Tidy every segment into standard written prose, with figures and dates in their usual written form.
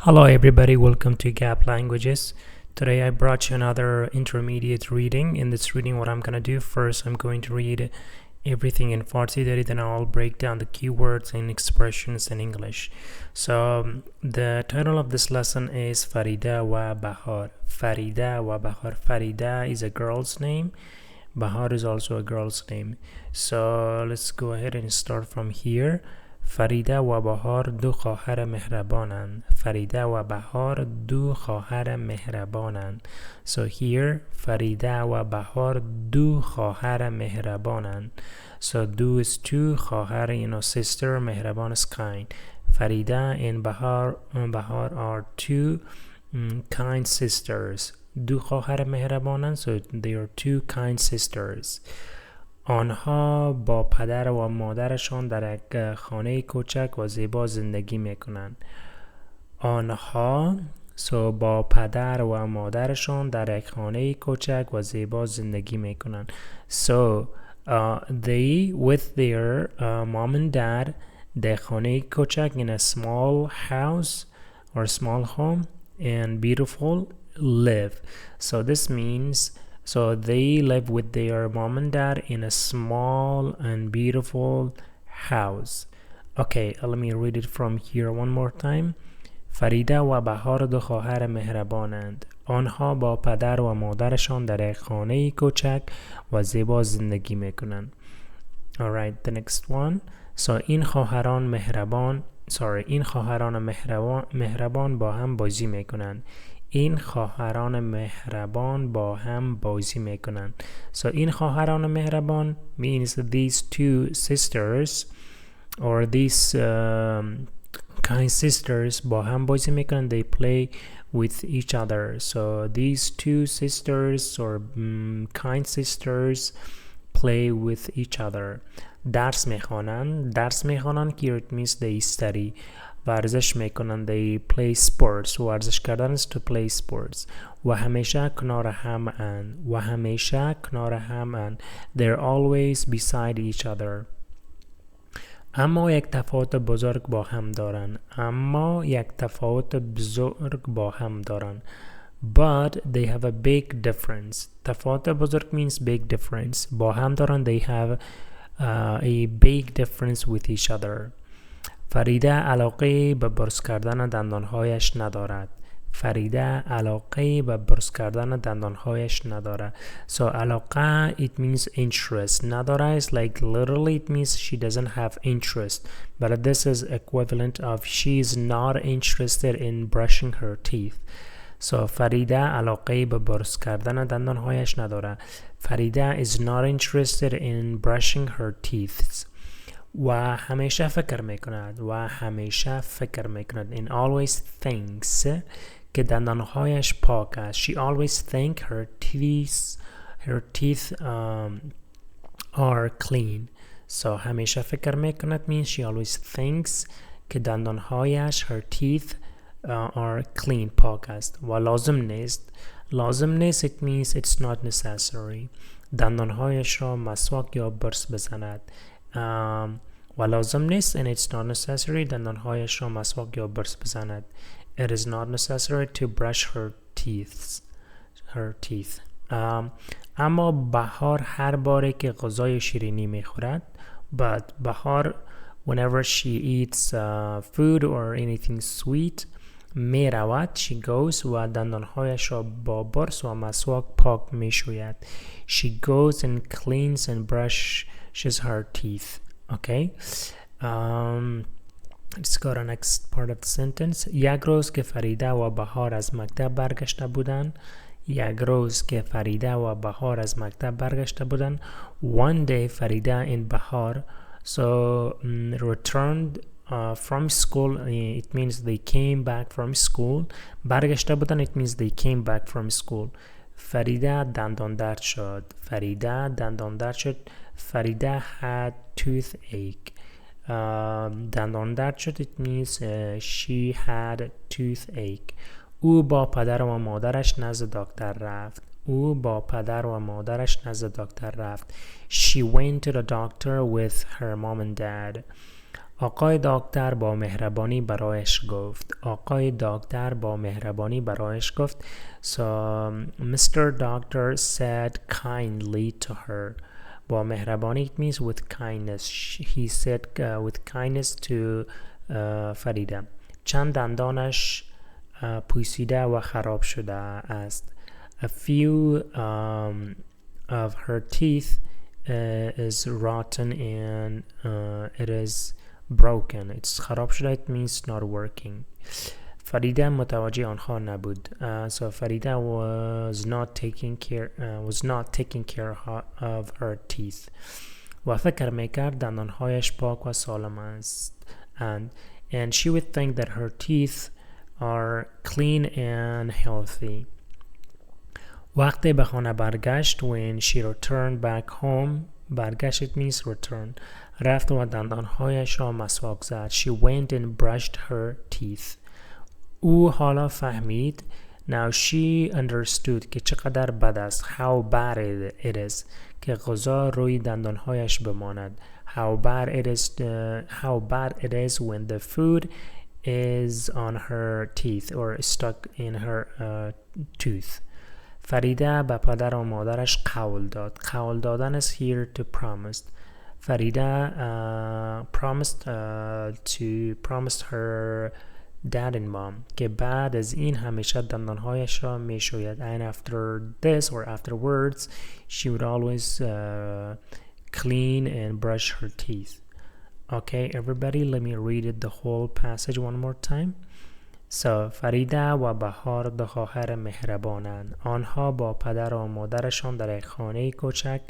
Hello everybody, welcome to Gap Languages. Today I brought you another intermediate reading. In this reading what I'm going to do first, I'm going to read everything in Farsi, Dari, then I'll break down the keywords and expressions in English. So the title of this lesson is Farida wa Bahar. Farida wa Bahar. Farida is a girl's name. Bahar is also a girl's name. So let's go ahead and start from here. فریده و بهار دو خواهر مهربانند. فریده و بهار دو خواهر مهربانند. So here فریده و بهار دو خواهر مهربانند. So do is two, خواهر sister, مهربان is kind. Farida and Bahar are two kind sisters. دو خواهر مهربانند, so they are two kind sisters. آنها با پدر و مادرشان در یک خانه کوچک و زیبا زندگی میکنند. آنها با پدر و مادرشان در یک خانه کوچک و زیبا زندگی میکنند. So they with their mom and dad در خانه کوچک in a small house or small home and beautiful live. So this means they live with their mom and dad in a small and beautiful house. Okay, let me read it from here one more time. فریده و بهار دو خواهر مهربانند. آنها با پدر و مادرشان در یک خانه کوچک و زیبا زندگی میکنند. Alright, the next one. این خواهران مهربان با هم بازی میکنند. این خواهران مهربان با هم بازی میکنند. So این خواهران مهربان means these two sisters or these kind sisters با هم بازی میکنند. They play with each other. So these two sisters or kind sisters play with each other. درس میخوانند here it means they study. ورزش میکنند, they play sports. ورزش کردن is to play sports. و همیشه کنار هم اند. They're always beside each other. اما یک تفاوت بزرگ با هم دارند. But they have a big difference. تفاوت بزرگ means big difference. با هم دارند, they have a big difference with each other. فریده علاقه به برس کردن دندانهایش ندارد. So علاقه it means interest. نداره is like literally it means she doesn't have interest. But this is equivalent of she is not interested in brushing her teeth. So فریده علاقه به برس کردن دندانهایش نداره. فریده is not interested in brushing her teeth. و همیشه فکر میکند and always thinks که دندانهایش پاک است. She always think her teeth are clean. So همیشه فکر میکند means she always thinks که دندانهایش her teeth are clean, پاک است. و لازم نیست it means it's not necessary. دندانهایش را مسواک یا برس بزند. و لازم نیست and it's not necessary دندانهایش را مسواک یا برس بزند. It is not necessary to brush her teeth. اما بهار هر باره که غذای شیرینی میخورد, but بهار whenever she eats food or anything sweet میرود, she goes و دندانهایش را با برس و مسواک پاک میشوید. She goes and cleans and brushes her teeth. Okay. Let's go to next part of the sentence. یک روز که فریده و بهار از مکتب برگشته بودند. One day Farida and Bahar returned from school. It means they came back from school. برگشته بودند it means they came back from school. فریده دندان درد شد. Farida had toothache. دندان درد شد it means she had toothache. او با پدر و مادرش نزد دکتر رفت. She went to the doctor with her mom and dad. آقای دکتر با مهربانی برایش گفت. آقای دکتر با مهربانی برایش گفت. So Mr. Doctor said kindly to her. با مهربانی it means with kindness. He said with kindness to فریده. چند دندانش پوسیده و خراب شده است. A few of her teeth is rotten and it is broken. It's خراب شده it means not working. فریده متوجه آنها نبود. So Farida was not taking care of her teeth. و فکر میکرد دندانهایش پاک و سالم است. And she would think that her teeth are clean and healthy. وقتی به خانه برگشت when she returned back home. برگشت it means return. رفت و دندانهایش را مسواک زد. She went and brushed her teeth. او حالا فهمید. Now she understood که چقدر بد است. How bad it is که غذا روی دندانهایش بماند. How bad it is when the food is on her teeth or stuck in her tooth. فریده به پدر و مادرش قول داد. قول دادن is here to promise. فریده promised her dad and mom که بعد از این همیشه دندانهایش را می شوید. And after this or afterwards she would always clean and brush her teeth. Okay everybody, let me read it the whole passage one more time. So فریده و بهار دو خواهر مهربانند. آنها با پدر و مادرشان در یک خانه کوچک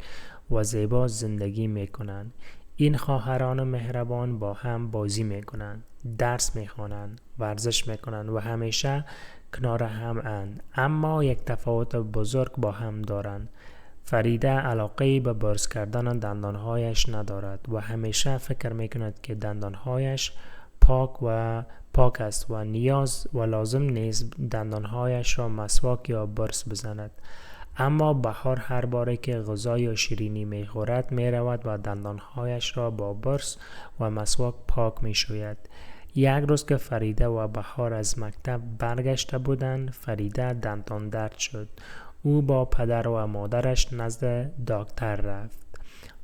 و زیبا زندگی میکنند. این خواهران مهربان با هم بازی میکنند، درس میخوانند، ورزش میکنند و همیشه کنار هم اند. اما یک تفاوت بزرگ با هم دارند. فریده علاقه به برس کردن دندانهایش ندارد و همیشه فکر میکند که دندانهایش پاک است و نیاز و لازم نیست دندانهایش را مسواک یا برس بزند. اما بهار هر باره که غذا یا شیرینی میخورد میرود و دندانهایش را با برس و مسواک پاک میشوید. یک روز که فریده و بهار از مکتب برگشته بودند، فریده دندان درد شد. او با پدر و مادرش نزد دکتر رفت.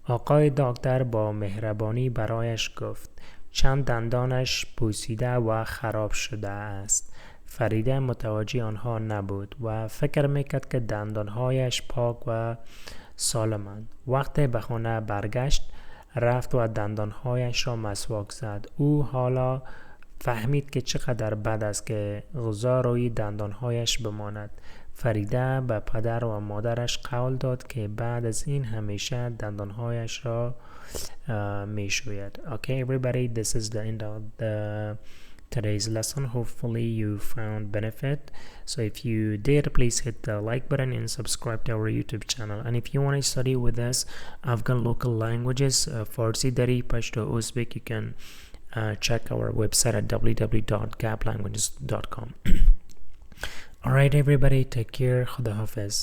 آقای دکتر با مهربانی برایش گفت. چند دندانش پوسیده و خراب شده است. فریده متوجه آنها نبود و فکر میکرد که دندانهایش پاک و سالمند. وقتی به خانه برگشت رفت و دندانهایش را مسواک زد. او حالا فهمید که چقدر بد است که غذا روی دندانهایش بماند. فریده به پدر و مادرش قول داد که بعد از این همیشه دندانهایش را میشوید. Okay everybody, this is the end of today's lesson. Hopefully you found benefit. So if you did, please hit the like button and subscribe to our YouTube channel. And if you want to study with us Afghan local languages, Farsi, Dari, Pashto, Uzbek, you can check our website at www.gaplanguages.com. Alright everybody, take care. Khuda Hafiz.